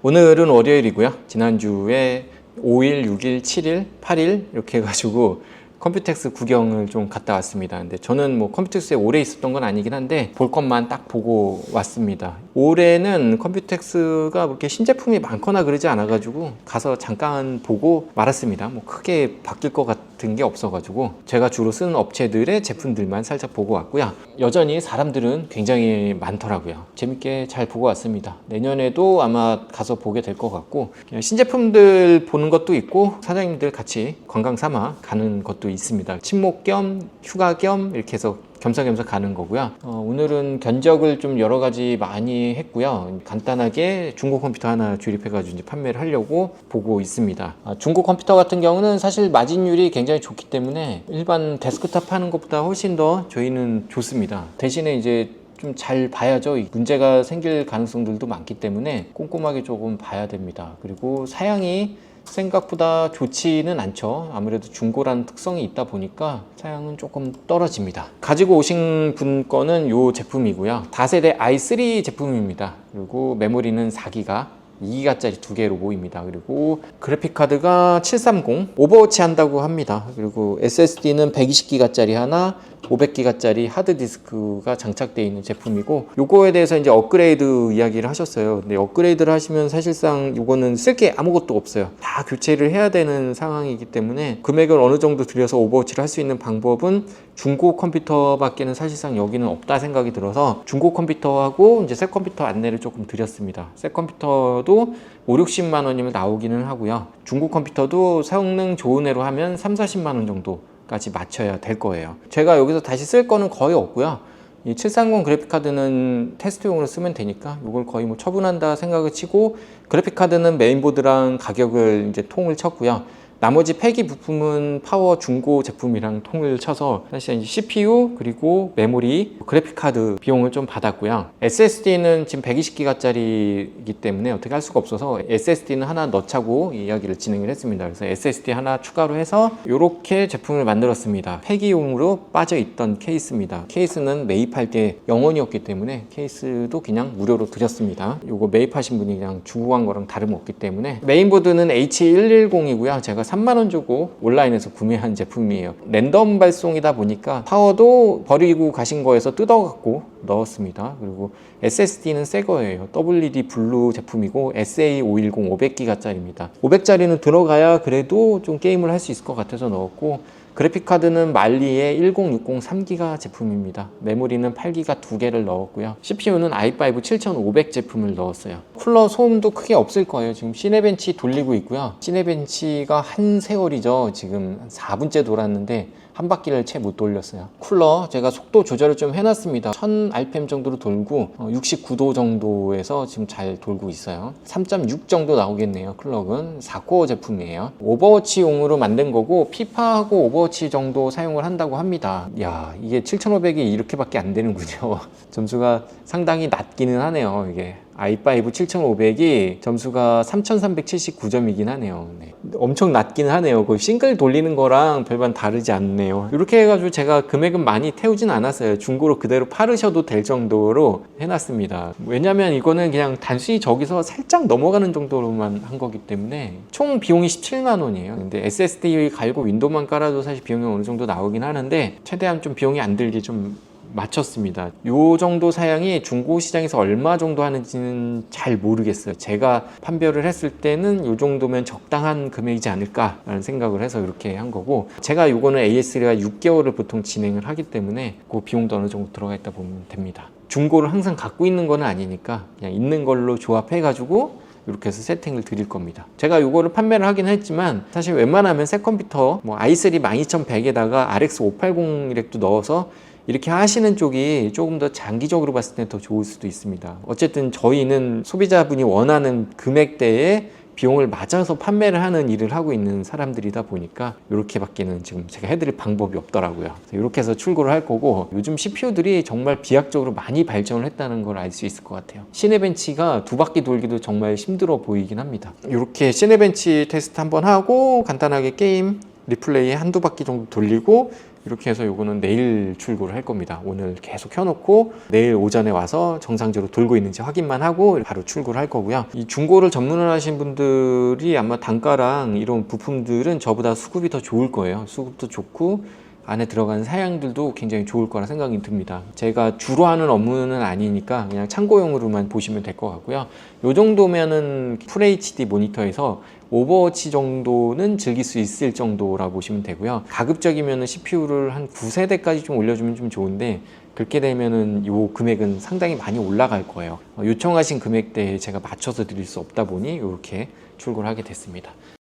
오늘은 월요일이고요. 지난주에 5일, 6일, 7일, 8일 이렇게 해가지고 컴퓨텍스 구경을 좀 갔다 왔습니다. 근데 저는 뭐 컴퓨텍스에 오래 있었던 건 아니긴 한데 볼 것만 딱 보고 왔습니다. 올해는 컴퓨텍스가 그렇게 신제품이 많거나 그러지 않아가지고 가서 잠깐 보고 말았습니다. 뭐 크게 바뀔 것 같은 게 없어가지고 제가 주로 쓰는 업체들의 제품들만 살짝 보고 왔고요. 여전히 사람들은 굉장히 많더라고요. 재밌게 잘 보고 왔습니다. 내년에도 아마 가서 보게 될 것 같고, 그냥 신제품들 보는 것도 있고 사장님들 같이 관광 삼아 가는 것도 있습니다. 친목 겸 휴가 겸 이렇게 해서 겸사겸사 가는 거고요. 오늘은 견적을 좀 여러 가지 많이 했고요. 간단하게 중고 컴퓨터 하나 조립해가지고 이제 판매를 하려고 보고 있습니다. 중고 컴퓨터 같은 경우는 사실 마진율이 굉장히 좋기 때문에 일반 데스크탑 하는 것보다 훨씬 더 저희는 좋습니다. 대신에 이제 좀 잘 봐야죠. 문제가 생길 가능성들도 많기 때문에 꼼꼼하게 조금 봐야 됩니다. 그리고 사양이 생각보다 좋지는 않죠. 아무래도 중고라는 특성이 있다 보니까 사양은 조금 떨어집니다. 가지고 오신 분 거는 이 제품이고요. 다세대 i3 제품입니다. 그리고 메모리는 4기가 2기가짜리 두 개로 모입니다. 그리고 그래픽카드가 730 오버워치 한다고 합니다. 그리고 SSD는 120기가짜리 하나, 500기가짜리 하드디스크가 장착되어 있는 제품이고, 요거에 대해서 이제 업그레이드 이야기를 하셨어요. 근데 업그레이드를 하시면 사실상 요거는 쓸 게 아무것도 없어요. 다 교체를 해야 되는 상황이기 때문에 금액을 어느 정도 들여서 오버워치를 할 수 있는 방법은 중고 컴퓨터밖에는 사실상 여기는 없다 생각이 들어서 중고 컴퓨터하고 이제 새 컴퓨터 안내를 조금 드렸습니다. 새 컴퓨터도 5, 60만 원이면 나오기는 하고요. 중고 컴퓨터도 성능 좋은 애로 하면 3, 40만 원 정도 까지 맞춰야 될 거예요. 제가 여기서 다시 쓸 거는 거의 없고요. 이 730 그래픽카드는 테스트용으로 쓰면 되니까 이걸 거의 뭐 처분한다 생각을 치고, 그래픽카드는 메인보드랑 가격을 이제 통을 쳤고요. 나머지 폐기 부품은 파워 중고 제품이랑 통을 쳐서 사실 이제 CPU 그리고 메모리, 그래픽카드 비용을 좀 받았고요. SSD는 지금 120기가짜리이기 때문에 어떻게 할 수가 없어서 SSD는 하나 넣자고 이야기를 진행을 했습니다. 그래서 SSD 하나 추가로 해서 이렇게 제품을 만들었습니다. 폐기용으로 빠져있던 케이스입니다. 케이스는 매입할 때 0원이었기 때문에 케이스도 그냥 무료로 드렸습니다. 이거 매입하신 분이 그냥 주고 간 거랑 다름없기 때문에. 메인보드는 H110이고요. 제가 3만원 주고 온라인에서 구매한 제품이에요. 랜덤 발송이다 보니까 파워도 버리고 가신 거에서 뜯어갖고 넣었습니다. 그리고 SSD는 새 거예요. WD 블루 제품이고 SA510 500기가짜리입니다. 500짜리는 들어가야 그래도 좀 게임을 할 수 있을 것 같아서 넣었고, 그래픽카드는 말리의 1060 3기가 제품입니다. 메모리는 8기가 두 개를 넣었고요. CPU는 i5 7500 제품을 넣었어요. 쿨러 소음도 크게 없을 거예요. 지금 시네벤치 돌리고 있고요. 시네벤치가 한 세월이죠. 지금 4분째 돌았는데 한 바퀴를 채 못 돌렸어요. 쿨러 제가 속도 조절을 좀 해놨습니다. 1000rpm 정도로 돌고 69도 정도에서 지금 잘 돌고 있어요. 3.6 정도 나오겠네요. 클럭은 4코어 제품이에요. 오버워치용으로 만든 거고 피파하고 오버워치 정도 사용을 한다고 합니다. 야, 이게 7500이 이렇게밖에 안 되는군요. 점수가 상당히 낮기는 하네요. 이게 i5 7500이 점수가 3379점이긴 하네요. 네. 엄청 낮기는 하네요. 거의 싱글 돌리는 거랑 별반 다르지 않네요. 이렇게 해가지고 제가 금액은 많이 태우진 않았어요. 중고로 그대로 팔으셔도 될 정도로 해놨습니다. 왜냐면 이거는 그냥 단순히 저기서 살짝 넘어가는 정도로만 한 거기 때문에 총 비용이 17만 원이에요. 근데 SSD 갈고 윈도우만 깔아도 사실 비용이 어느 정도 나오긴 하는데 최대한 좀 비용이 안 들게 좀 맞췄습니다. 요 정도 사양이 중고 시장에서 얼마 정도 하는지는 잘 모르겠어요. 제가 판별을 했을 때는 요 정도면 적당한 금액이지 않을까라는 생각을 해서 이렇게 한 거고, 제가 요거는 AS가 6개월을 보통 진행을 하기 때문에 그 비용도 어느 정도 들어가 있다 보면 됩니다. 중고를 항상 갖고 있는 건 아니니까 그냥 있는 걸로 조합해 가지고 이렇게 해서 세팅을 드릴 겁니다. 제가 이거를 판매를 하긴 했지만 사실 웬만하면 새 컴퓨터 뭐 i3 12100에다가 RX 580이렉도 넣어서 이렇게 하시는 쪽이 조금 더 장기적으로 봤을 때 더 좋을 수도 있습니다. 어쨌든 저희는 소비자분이 원하는 금액대에 비용을 맞아서 판매를 하는 일을 하고 있는 사람들이다 보니까 이렇게밖에는 지금 제가 해드릴 방법이 없더라고요. 이렇게 해서 출고를 할 거고, 요즘 CPU들이 정말 비약적으로 많이 발전을 했다는 걸 알 수 있을 것 같아요. 시네벤치가 두 바퀴 돌기도 정말 힘들어 보이긴 합니다. 이렇게 시네벤치 테스트 한번 하고 간단하게 게임 리플레이 한두 바퀴 정도 돌리고 이렇게 해서 요거는 내일 출고를 할 겁니다. 오늘 계속 켜놓고 내일 오전에 와서 정상적으로 돌고 있는지 확인만 하고 바로 출고를 할 거고요. 이 중고를 전문을 하신 분들이 아마 단가랑 이런 부품들은 저보다 수급이 더 좋을 거예요. 수급도 좋고 안에 들어가는 사양들도 굉장히 좋을 거라 생각이 듭니다. 제가 주로 하는 업무는 아니니까 그냥 참고용으로만 보시면 될 것 같고요. 이 정도면은 FHD 모니터에서 오버워치 정도는 즐길 수 있을 정도라 보시면 되고요. 가급적이면은 CPU를 한 9세대까지 좀 올려주면 좀 좋은데 그렇게 되면은 이 금액은 상당히 많이 올라갈 거예요. 요청하신 금액대에 제가 맞춰서 드릴 수 없다 보니 이렇게 출고를 하게 됐습니다.